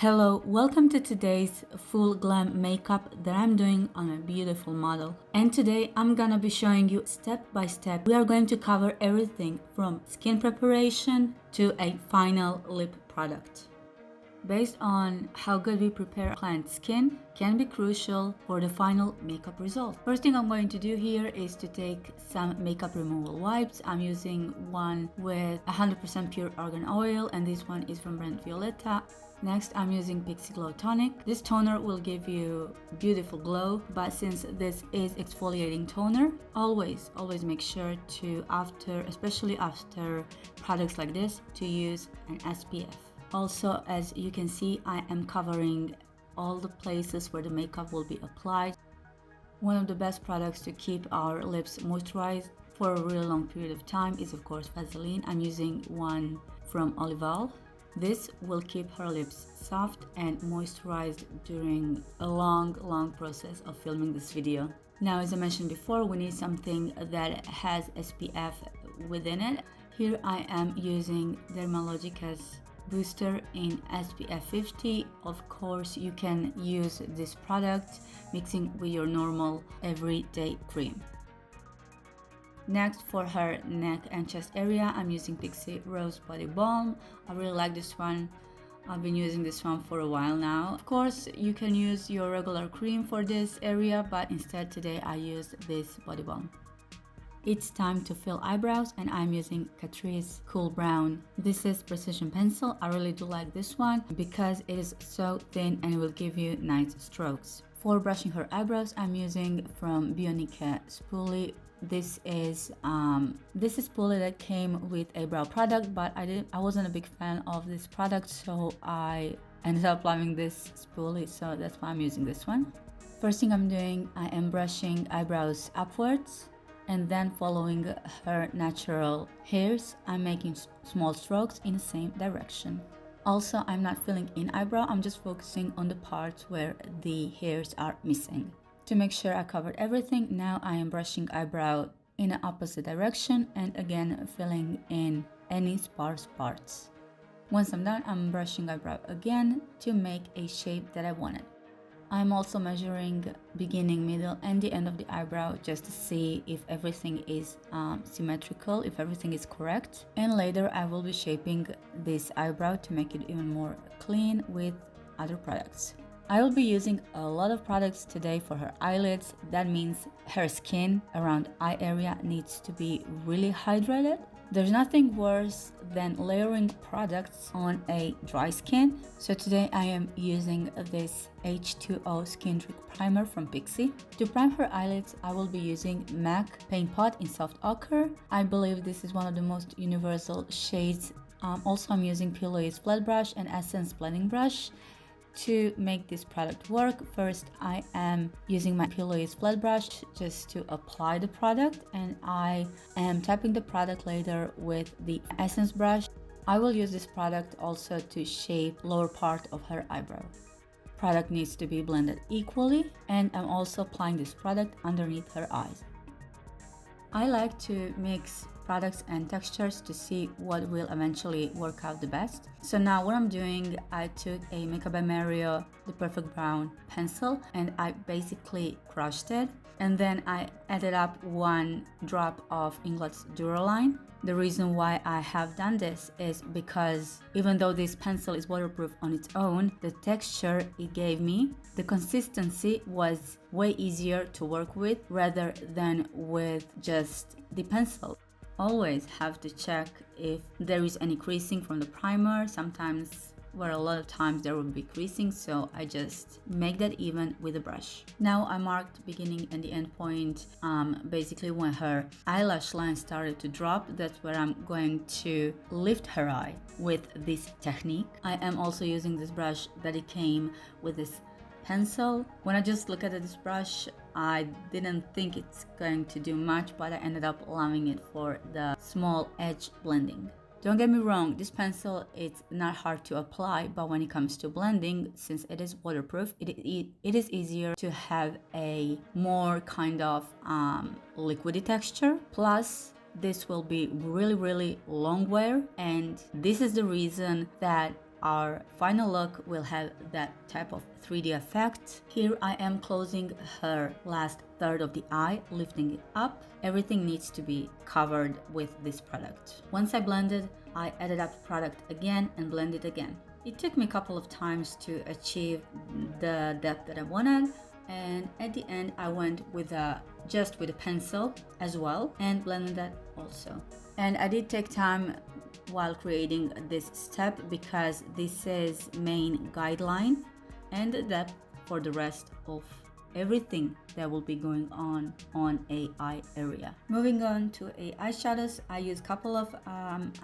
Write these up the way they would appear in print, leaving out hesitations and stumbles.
Hello, welcome to today's full glam makeup that I'm doing on a beautiful model. And today I'm gonna be showing you step by step. We are going to cover everything from skin preparation to a final lip product. Based on how good we prepare client's skin can be crucial for the final makeup result. First thing I'm going to do here is to take some makeup removal wipes. I'm using one with 100% pure argan oil, and this one is from brand VIOLETA. Next, I'm using PIXI Glow Tonic. This toner will give you beautiful glow, but since this is exfoliating toner, always make sure to, especially after products like this, to use an SPF. Also, as you can see, I am covering all the places where the makeup will be applied. One of the best products to keep our lips moisturized for a really long period of time is of course Vaseline. I'm using one from OLIVAL. This will keep her lips soft and moisturized during a long process of filming this video. Now, as I mentioned before, we need something that has SPF within it. Here I am using DERMALOGICA's Booster in SPF 50. Of course, you can use this product mixing with your normal everyday cream. Next, for her neck and chest area, I'm using PIXI Rose Body Balm. I really like this one. I've been using this one for a while now. Of course, you can use your regular cream for this area, but instead today I used this body balm. It's time to fill eyebrows, and I'm using CATRICE Cool Brown. This is precision pencil. I really do like this one because it is so thin and it will give you nice strokes. For brushing her eyebrows, I'm using from NIKE Spolly. This is Spolly that came with a brow product, but I wasn't a big fan of this product, so I ended up loving this Spolly, so that's why I'm using this one. First thing I'm doing, I am brushing eyebrows upwards, and then following her natural hairs, I'm making small strokes in the same direction. Also, I'm not filling in eyebrow, I'm just focusing on the parts where the hairs are missing. To make sure I covered everything, now I am brushing eyebrow in the opposite direction and again filling in any sparse parts. Once I'm done, I'm brushing eyebrow again to make a shape that I wanted. I'm also measuring beginning, middle, and the end of the eyebrow just to see if everything is symmetrical, if everything is correct. And later I will be shaping this eyebrow to make it even more clean with other products. I will be using a lot of products today for her eyelids. That means her skin around eye area needs to be really hydrated. There's nothing worse than layering products on a dry skin. So today I am using this H2O Skindrink primer from PIXI. To prime her eyelids, I will be using MAC Paint Pot in Soft Ochre. I believe this is one of the most universal shades. Also, I'm using Pillows flat brush and Essence blending brush. To make this product work, first I am using my Pillows flat brush just to apply the product, and I am tapping the product later with the Essence brush. I will use this product also to shape lower part of her eyebrow. Product needs to be blended equally, and I'm also applying this product underneath her eyes. I like to mix products and textures to see what will eventually work out the best. So now what I'm doing, I took a Makeup by Mario The Perfect Brown pencil and I basically crushed it, and then I added up 1 drop of INGLOT Duraline. The reason why I have done this is because even though this pencil is waterproof on its own, the texture it gave me, the consistency was way easier to work with rather than with just the pencil. Always have to check if there is any creasing from the primer. Sometimes, a lot of times there will be creasing, so I just make that even with a brush. Now I marked beginning and the end point. Basically when her eyelash line started to drop, that's where I'm going to lift her eye with this technique. I am also using this brush that it came with this pencil. When I just look at this brush, I didn't think it's going to do much, but I ended up loving it for the small edge blending. Don't get me wrong, this pencil it's not hard to apply, but when it comes to blending, since it is waterproof, it is easier to have a more kind of liquidy texture. Plus, this will be really long wear, and this is the reason that our final look will have that type of 3D effect. Here I am closing her last third of the eye, lifting it up. Everything needs to be covered with this product. Once I blended, I added up the product again and blended again. It took me a couple of times to achieve the depth that I wanted, and at the end I went with just with a pencil as well and blended that also. And I did take time while creating this step because this is main guideline and the depth for the rest of everything that will be going on a eye area. Moving on to eyeshadows, I use a couple of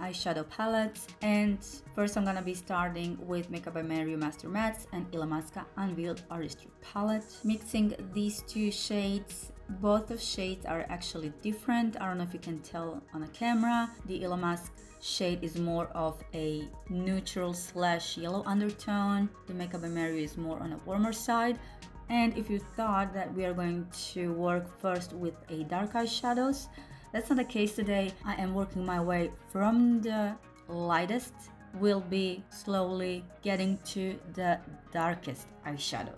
eyeshadow palettes, and first I'm gonna be starting with Makeup by Mario Master Mattes and ILLAMASQUA Unveiled Artistry palette. Mixing these two shades. Both of shades are actually different. I don't know if you can tell on a camera. The ILLAMASQUA shade is more of a neutral / yellow undertone. The Makeup by Mario is more on a warmer side. And if you thought that we are going to work first with a dark eyeshadows, that's not the case today. I am working my way from the lightest, will be slowly getting to the darkest eyeshadow.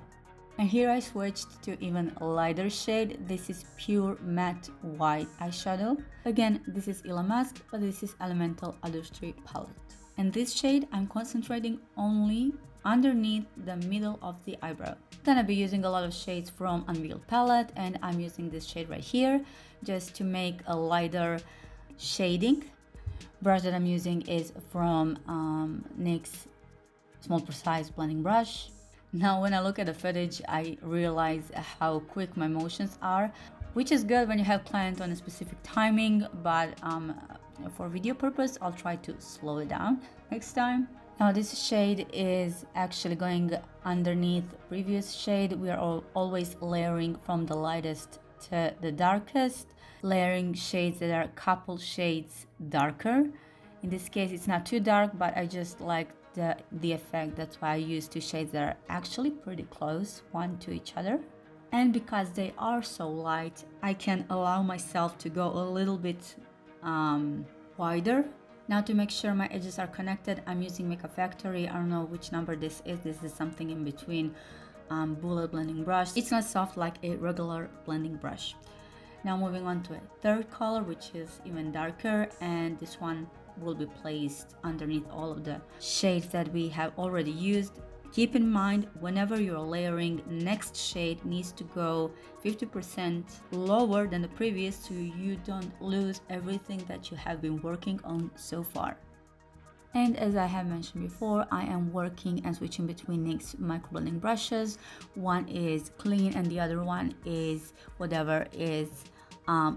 And here I switched to even a lighter shade. This is pure matte white eyeshadow. Again, this is ILLAMASQUA, but this is Elemental Artistry palette. And this shade I'm concentrating only underneath the middle of the eyebrow. I'm gonna be using a lot of shades from Unveiled palette, and I'm using this shade right here just to make a lighter shading. Brush that I'm using is from NYX Small Precise Blending Brush. Now when I look at the footage, I realize how quick my motions are, which is good when you have client on a specific timing, but for video purpose I'll try to slow it down next time. Now this shade is actually going underneath previous shade. We are always layering from the lightest to the darkest, layering shades that are a couple shades darker. In this case it's not too dark, but I just like the effect. That's why I use two shades that are actually pretty close one to each other. And because they are so light, I can allow myself to go a little bit wider. Now to make sure my edges are connected, I'm using Makeup Factory. I don't know which number this is. This is something in between bullet blending brush. It's not soft like a regular blending brush. Now moving on to a third color, which is even darker, and this one will be placed underneath all of the shades that we have already used. Keep in mind, whenever you're layering, next shade needs to go 50% lower than the previous so you don't lose everything that you have been working on so far. And as I have mentioned before, I am working and switching between NYX microblending brushes. One is clean and the other one is whatever is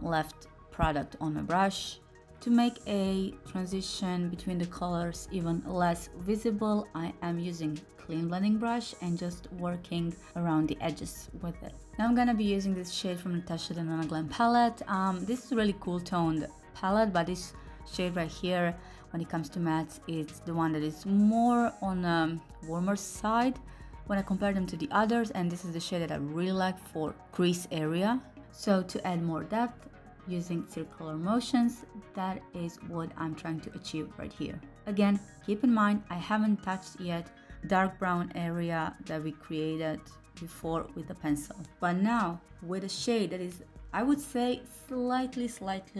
left product on the brush. To make a transition between the colors even less visible, I am using clean blending brush and just working around the edges with it. Now I'm gonna be using this shade from NATASHA DENONA Glam palette. This is a really cool toned palette, but this shade right here, when it comes to mattes, it's the one that is more on a warmer side when I compare them to the others, and this is the shade that I really like for crease area. So to add more depth, using circular motions, that is what I'm trying to achieve right here. Again, keep in mind I haven't touched yet dark brown area that we created before with the pencil, but now with a shade that is, I would say, slightly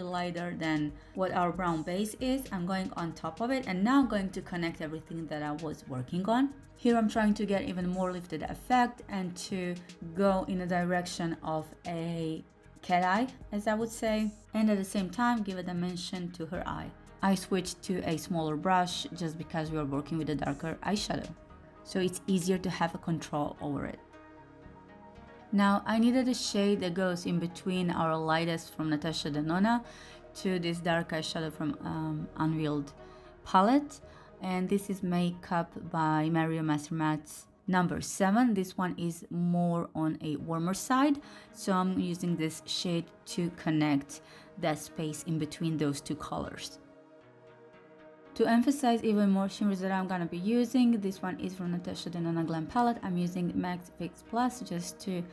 lighter than what our brown base is, I'm going on top of it and now I'm going to connect everything that I was working on. Here I'm trying to get even more lifted effect and to go in the direction of a cat eye, as I would say, and at the same time give a dimension to her eye. I switched to a smaller brush just because we are working with a darker eyeshadow, so it's easier to have a control over it. Now I needed a shade that goes in between our lightest from NATASHA DENONA to this dark eyeshadow from Unveiled palette, and this is Makeup by Mario Master Mattes number 7. This one is more on a warmer side, so I'm using this shade to connect that space in between those two colors. To emphasize even more shimmers that I'm gonna be using, this one is from NATASHA DENONA Glam palette. I'm using Max Fix Plus just to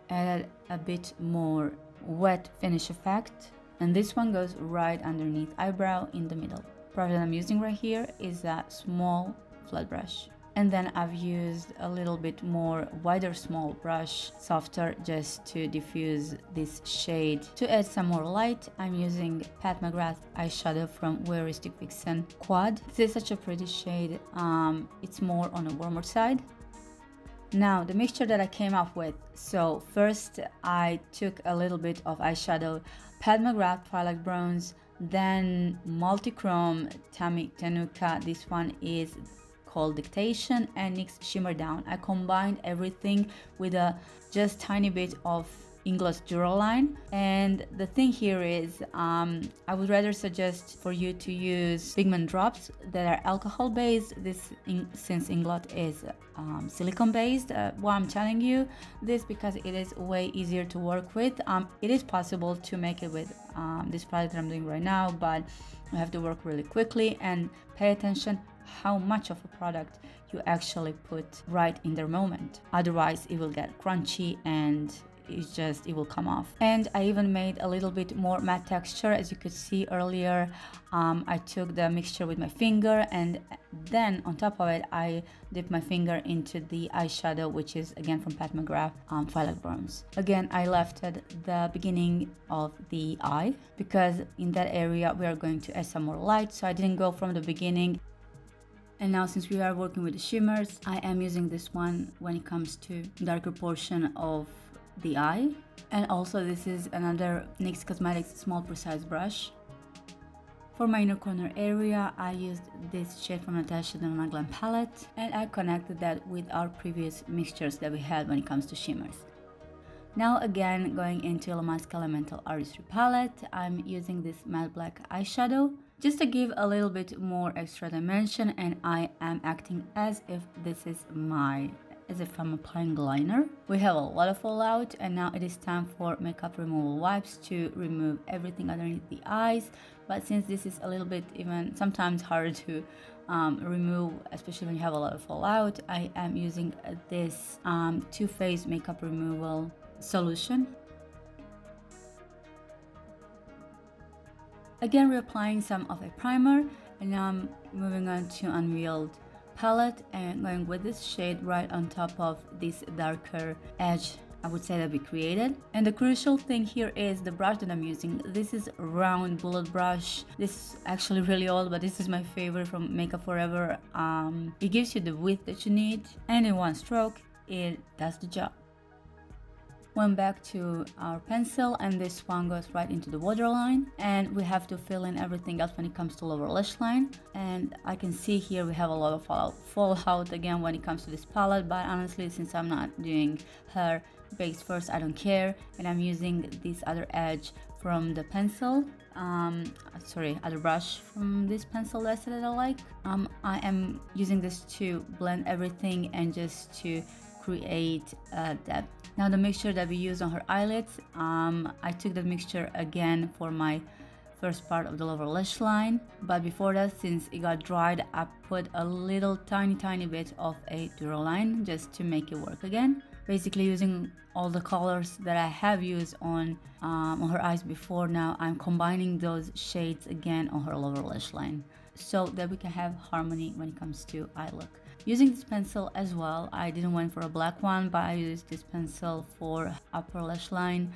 add a bit more wet finish effect, and this one goes right underneath eyebrow in the middle. The product that I'm using right here is a small flat brush. And then I've used a little bit more wider small brush, softer, just to diffuse this shade. To add some more light, I'm using Pat McGrath eyeshadow from Voyeuristic Vixen Quad. This is such a pretty shade. It's more on a warmer side. Now the mixture that I came up with. So first I took a little bit of eyeshadow, Pat McGrath Twilight Bronze, then Multichrome TAMMY TANUKA. This one is called Dictation, and NYX Shimmer Down. I combined everything with a just tiny bit of INGLOT Duraline. And the thing here is I would rather suggest for you to use pigment drops that are alcohol based. Since INGLOT is silicone based, why I'm telling you this, because it is way easier to work with. It is possible to make it with this product that I'm doing right now, but you have to work really quickly and pay attention how much of a product you actually put right in the moment. Otherwise it will get crunchy and it will come off. And I even made a little bit more matte texture. As you could see earlier, I took the mixture with my finger, and then on top of it I dipped my finger into the eyeshadow, which is again from Pat McGrath Twilight Bronze. Again, I left at the beginning of the eye because in that area we are going to add some more light, so I didn't go from the beginning. And now, since we are working with the shimmers, I am using this one when it comes to darker portion of the eye. And also this is another NYX Cosmetics small precise brush. For my inner corner area, I used this shade from NATASHA DENONA Glam palette, and I connected that with our previous mixtures that we had when it comes to shimmers. Now again, going into ILLAMASQUA Elemental Artistry palette, I'm using this matte black eyeshadow just to give a little bit more extra dimension, and I am acting as if I'm applying liner. We have a lot of fallout, and now it is time for makeup removal wipes to remove everything underneath the eyes. But since this is a little bit even sometimes hard to remove, especially when you have a lot of fallout, I am using this Too Faced makeup removal solution. Again, reapplying some of a primer, and now I'm moving on to Unveiled palette and going with this shade right on top of this darker edge, I would say, that we created. And the crucial thing here is the brush that I'm using. This is a round bullet brush. This is actually really old, but this is my favorite from Makeup Forever. It gives you the width that you need, and in one stroke it does the job. Went back to our pencil, and this one goes right into the waterline, and we have to fill in everything else when it comes to lower lash line. And I can see here we have a lot of fallout again when it comes to this palette, but honestly, since I'm not doing hair base first, I don't care. And I'm using this other edge from the pencil, other brush from this pencil that I like. I am using this to blend everything and just to create depth. Now the mixture that we use on her eyelids, I took that mixture again for my first part of the lower lash line, but before that, since it got dried, I put a little tiny bit of a Duraline just to make it work again. Basically using all the colors that I have used on her eyes before. Now I'm combining those shades again on her lower lash line so that we can have harmony when it comes to eye look. Using this pencil as well, I didn't went for a black one, but I used this pencil for upper lash line.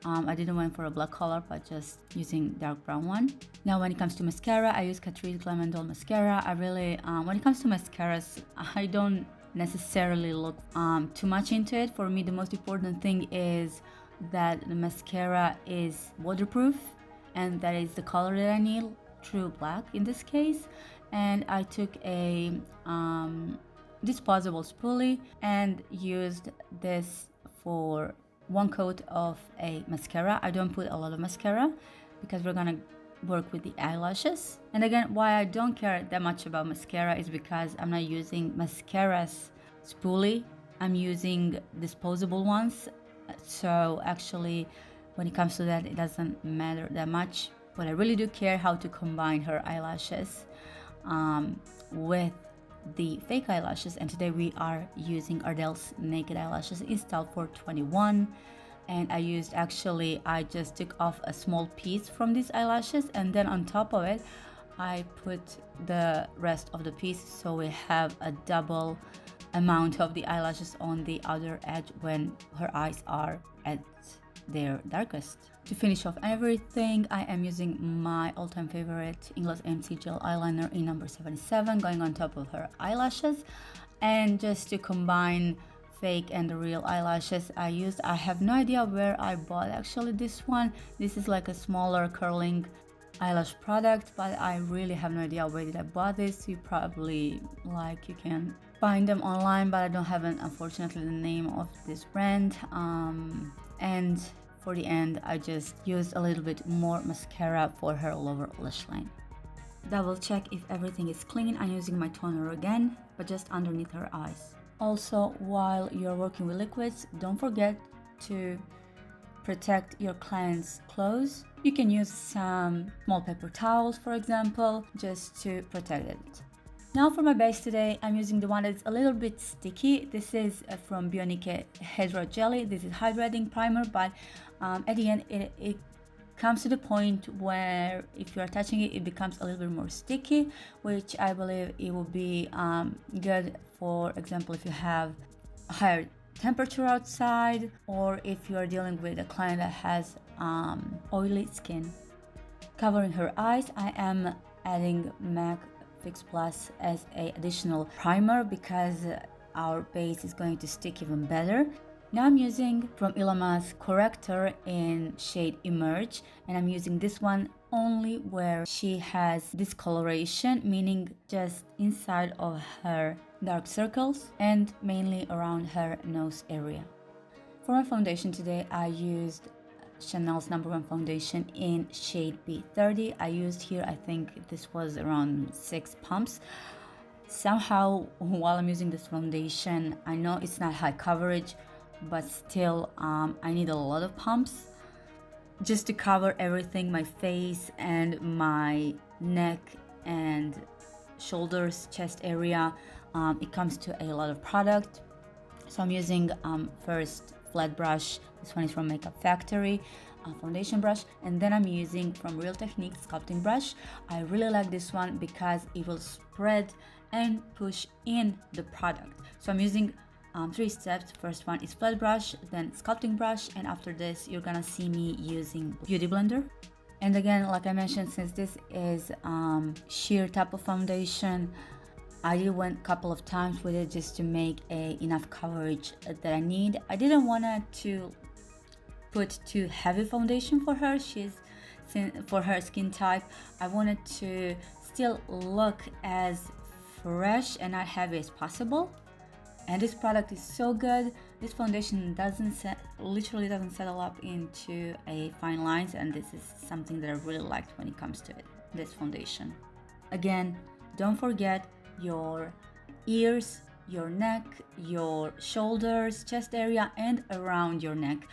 I didn't went for a black color, but just using dark brown one. Now when it comes to mascara, I use CATRICE Glam and Doll mascara. I really, when it comes to mascaras, I don't necessarily look too much into it. For me, the most important thing is that the mascara is waterproof, and that is the color that I need, true black in this case. And I took a disposable spoolie and used this for one coat of a mascara. I don't put a lot of mascara because we're gonna work with the eyelashes. And again, why I don't care that much about mascara is because I'm not using mascaras spoolie. I'm using disposable ones. So actually, when it comes to that, it doesn't matter that much. But I really do care how to combine her eyelashes with the fake eyelashes. And today we are using Ardell's Naked Eyelashes in style 421. And I just took off a small piece from these eyelashes, and then on top of it I put the rest of the piece so we have a double amount of the eyelashes on the outer edge when her eyes are at their darkest. To finish off everything, I am using my all-time favorite INGLOT MC Gel Eyeliner in number 77, going on top of her eyelashes. And just to combine fake and the real eyelashes I have no idea where I bought actually this one. This is like a smaller curling eyelash product, but I really have no idea where did I bought this. You probably you can find them online, but I don't have unfortunately the name of this brand. And for the end, I just used a little bit more mascara for her lower lash line. Double check if everything is clean. I'm using my toner again, but just underneath her eyes. Also, while you're working with liquids, don't forget to protect your client's clothes. You can use some small paper towels, for example, just to protect it. Now for my base today, I'm using the one that's a little bit sticky. This is from NYKE Hydra Jelly. This is hydrating primer, but at the end it comes to the point where if you are touching it, it becomes a little bit more sticky, which I believe it will be good, for example, if you have a higher temperature outside, or if you are dealing with a client that has oily skin. Covering her eyes, I am adding MAC Fix Plus as an additional primer because our base is going to stick even better. Now I'm using from ILLAMASQUA corrector in shade Emerge, and I'm using this one only where she has discoloration, meaning just inside of her dark circles and mainly around her nose area. For my foundation today, I used Chanel's #1 foundation in shade B30. I used here, I think this was around 6 pumps. Somehow, while I'm using this foundation, I know it's not high coverage, but still I need a lot of pumps just to cover everything, my face and my neck and shoulders, chest area. It comes to a lot of product, so I'm using first flat brush. This one is from Makeup Factory, foundation brush, and then I'm using from Real Technique sculpting brush. I really like this one because it will spread and push in the product. So I'm using 3 steps. First one is flat brush, then sculpting brush, and after this you're gonna see me using Beauty Blender. And again, like I mentioned, since this is sheer type of foundation, I went a couple of times with it just to make enough coverage that I need. I didn't want to put too heavy foundation for her. For her skin type, I wanted to still look as fresh and not heavy as possible. And this product is so good. This foundation literally doesn't settle up into a fine lines, and this is something that I really liked when it comes to it, this foundation. Again, don't forget your ears, your neck, your shoulders, chest area, and around your neck.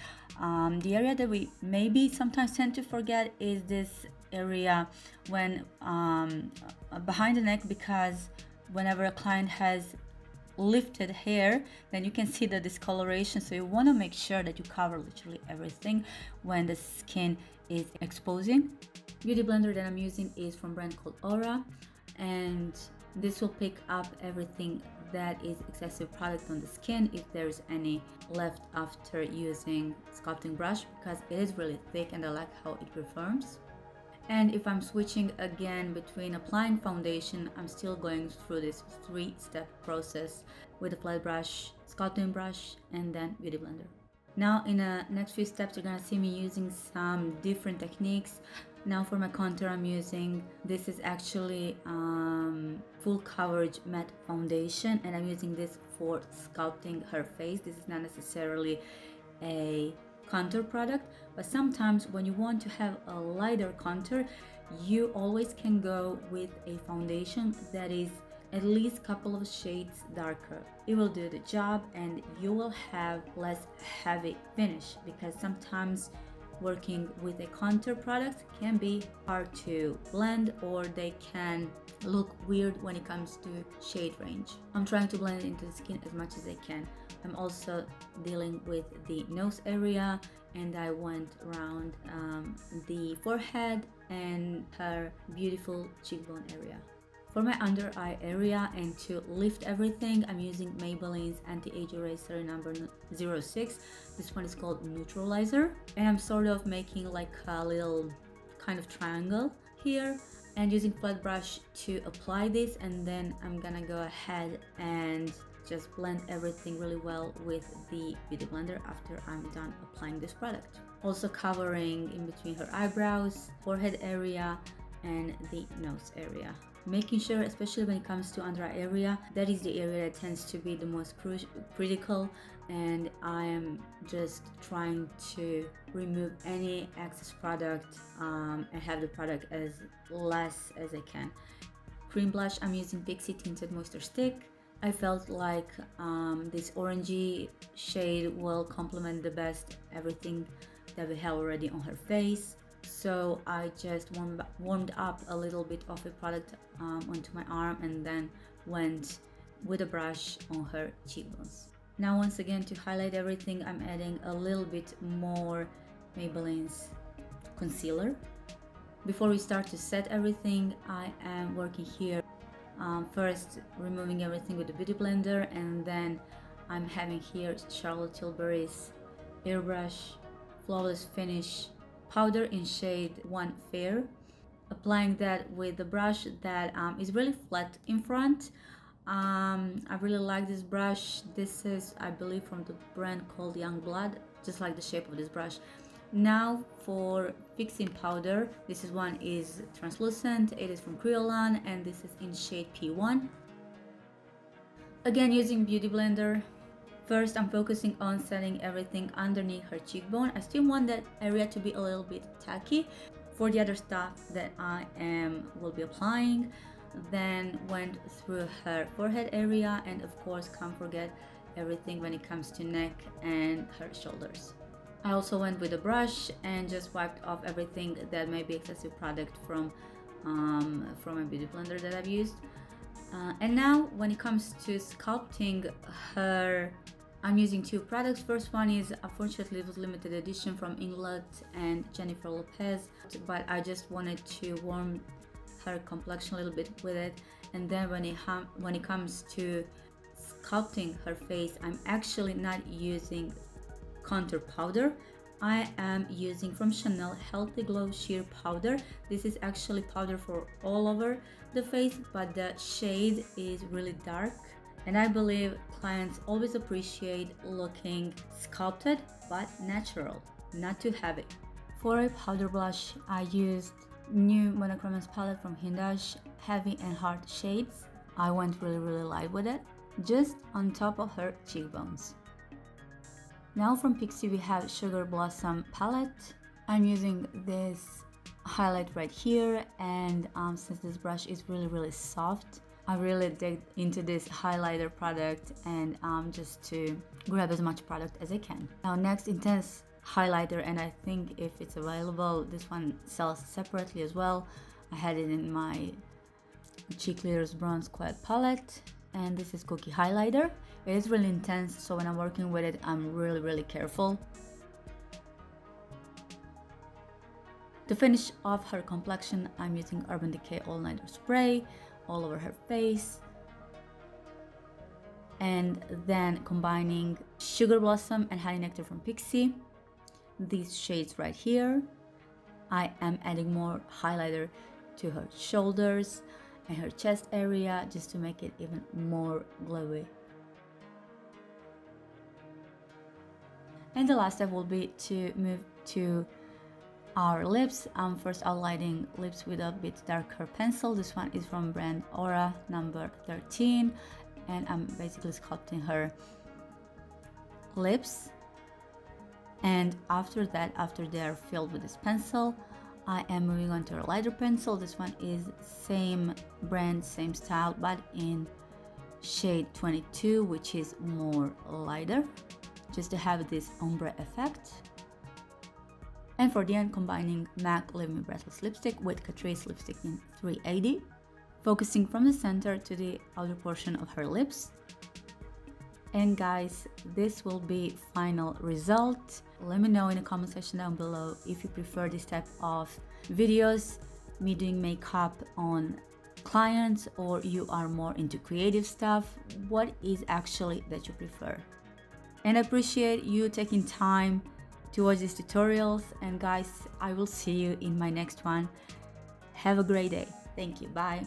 The area that we maybe sometimes tend to forget is this area when behind the neck, because whenever a client has lifted hair, then you can see the discoloration. So you want to make sure that you cover literally everything when the skin is exposing. Beauty blender that I'm using is from a brand called Ochre, and this will pick up everything that is excessive product on the skin if there's any left after using sculpting brush, because it is really thick and I like how it performs. And if I'm switching again between applying foundation, I'm still going through this 3-step process with a flat brush, sculpting brush, and then beauty blender. Now in the next few steps, you're gonna see me using some different techniques. Now for my contour, I'm using, this is actually full coverage matte foundation, and I'm using this for sculpting her face. This is not necessarily a contour product, but sometimes when you want to have a lighter contour, you always can go with a foundation that is at least a couple of shades darker. It will do the job and you will have less heavy finish, because sometimes working with a contour product can be hard to blend, or they can look weird when it comes to shade range. I'm trying to blend it into the skin as much as I can. I'm also dealing with the nose area, and I went around the forehead and her beautiful cheekbone area. For my under eye area and to lift everything, I'm using Maybelline's Anti-Age Eraser number 06. This one is called Neutralizer, and I'm sort of making like a little kind of triangle here and using flat brush to apply this, and then I'm gonna go ahead and just blend everything really well with the beauty blender after I'm done applying this product. Also covering in between her eyebrows, forehead area, and the nose area. Making sure, especially when it comes to under eye area, that is the area that tends to be the most critical, and I am just trying to remove any excess product and have the product as less as I can. Cream blush, I'm using PIXI Tinted Moisture Stick. I felt like this orangey shade will complement the best everything that we have already on her face. So I just warmed up a little bit of the product onto my arm and then went with a brush on her cheekbones. Now once again, to highlight everything, I'm adding a little bit more Maybelline's concealer. Before we start to set everything, I am working here first removing everything with the beauty blender, and then I'm having here Charlotte Tilbury's airbrush flawless finish powder in shade 1 Fair, applying that with the brush that is really flat in front. I really like this brush. This is, I believe, from the brand called Youngblood, just like the shape of this brush. Now for fixing powder, this one is translucent, it is from Kryolan, and this is in shade P1. Again, using beauty blender. First, I'm focusing on setting everything underneath her cheekbone. I still want that area to be a little bit tacky. For the other stuff that I will be applying, then went through her forehead area, and of course can't forget everything when it comes to neck and her shoulders. I also went with a brush and just wiped off everything that may be excessive product from a beauty blender that I've used. And now when it comes to sculpting her, I'm using 2 products. First one is, unfortunately, it was limited edition from INGLOT and Jennifer Lopez, but I just wanted to warm her complexion a little bit with it. And then when it comes to sculpting her face, I'm actually not using contour powder. I am using from Chanel Healthy Glow Sheer Powder. This is actually powder for all over the face, but the shade is really dark, and I believe clients always appreciate looking sculpted but natural, not too heavy. For a powder blush, I used new monochromous palette from Hindash, heavy and hard shades. I went really light with it, just on top of her cheekbones. Now from PIXI we have Sugar Blossom palette. I'm using this highlight right here, and since this brush is really soft, I really dig into this highlighter product and just to grab as much product as I can. Now next, Intense highlighter, and I think if it's available, this one sells separately as well. I had it in my Cheek Leaders Bronze Squad palette, and this is Cookie highlighter. It is really intense, so when I'm working with it, I'm really careful. To finish off her complexion, I'm using Urban Decay All Nighter Spray all over her face, and then combining Sugar Blossom and Honey Nectar from PIXI, these shades right here. I am adding more highlighter to her shoulders and her chest area just to make it even more glowy. And the last step will be to move to our lips. First outlining lips with a bit darker pencil. This one is from brand Aura number 13, and I'm basically sculpting her lips. And after that, after they are filled with this pencil, I am moving on to a lighter pencil. This one is same brand, same style, but in shade 22, which is more lighter, just to have this ombre effect. And for the end, combining MAC Leave Me Breathless lipstick with CATRICE lipstick in 380, focusing from the center to the outer portion of her lips. And guys, this will be final result. Let me know in the comment section down below if you prefer this type of videos, me doing makeup on clients, or you are more into creative stuff. What is actually that you prefer? And I appreciate you taking time to watch these tutorials. And guys, I will see you in my next one. Have a great day. Thank you. Bye.